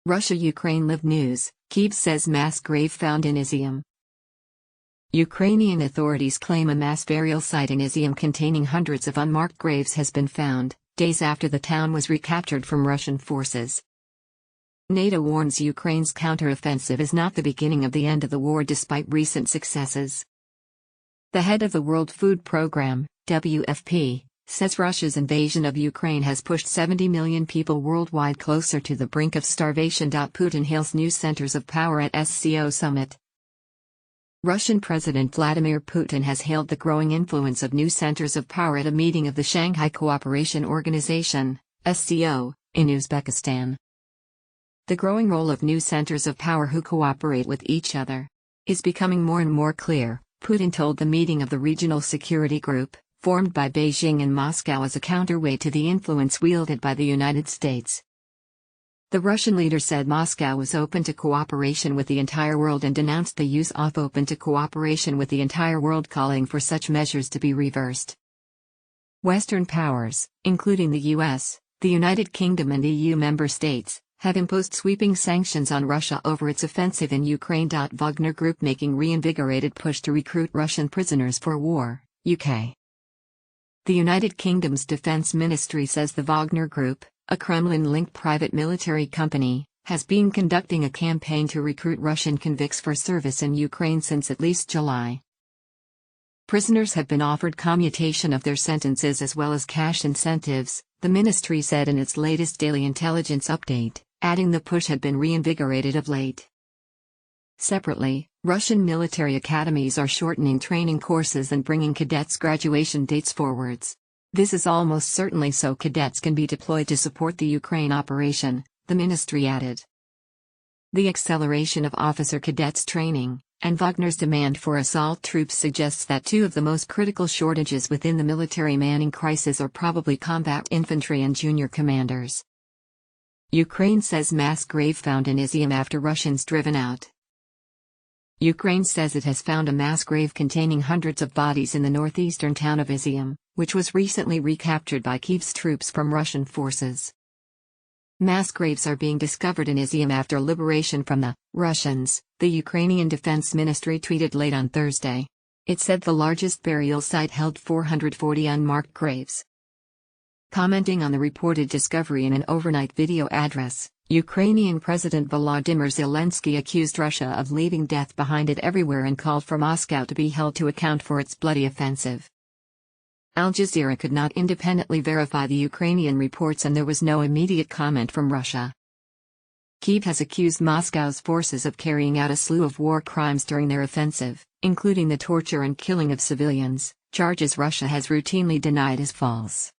Russia-Ukraine Live News, Kyiv says mass grave found in Izium. Ukrainian authorities claim a mass burial site in Izium containing hundreds of unmarked graves has been found, days after the town was recaptured from Russian forces. NATO warns Ukraine's counteroffensive is not the beginning of the end of the war despite recent successes. The head of the World Food Programme, WFP, says Russia's invasion of Ukraine has pushed 70 million people worldwide closer to the brink of starvation. Putin hails new centers of power at SCO summit. Russian President Vladimir Putin has hailed the growing influence of new centers of power at a meeting of the Shanghai Cooperation Organization, SCO, in Uzbekistan. The growing role of new centers of power who cooperate with each other is becoming more and more clear, Putin told the meeting of the Regional Security Group, formed by Beijing and Moscow as a counterweight to the influence wielded by the United States. The Russian leader said Moscow was open to cooperation with the entire world and denounced the use of open to cooperation with the entire world, calling for such measures to be reversed. Western powers, including the US, the United Kingdom and EU member states, have imposed sweeping sanctions on Russia over its offensive in Ukraine. Wagner Group making reinvigorated push to recruit Russian prisoners for war, UK. The United Kingdom's Defense Ministry says the Wagner Group, a Kremlin-linked private military company, has been conducting a campaign to recruit Russian convicts for service in Ukraine since at least July. Prisoners have been offered commutation of their sentences as well as cash incentives, the ministry said in its latest daily intelligence update, adding the push had been reinvigorated of late. Separately, Russian military academies are shortening training courses and bringing cadets' graduation dates forwards. This is almost certainly so cadets can be deployed to support the Ukraine operation, the ministry added. The acceleration of officer cadets training, and Wagner's demand for assault troops suggests that two of the most critical shortages within the military manning crisis are probably combat infantry and junior commanders. Ukraine says mass grave found in Izium after Russians driven out. Ukraine says it has found a mass grave containing hundreds of bodies in the northeastern town of Izium, which was recently recaptured by Kyiv's troops from Russian forces. Mass graves are being discovered in Izium after liberation from the Russians, the Ukrainian Defense Ministry tweeted late on Thursday. It said the largest burial site held 440 unmarked graves. Commenting on the reported discovery in an overnight video address, Ukrainian President Volodymyr Zelensky accused Russia of leaving death behind it everywhere and called for Moscow to be held to account for its bloody offensive. Al Jazeera could not independently verify the Ukrainian reports and there was no immediate comment from Russia. Kyiv has accused Moscow's forces of carrying out a slew of war crimes during their offensive, including the torture and killing of civilians, charges Russia has routinely denied as false.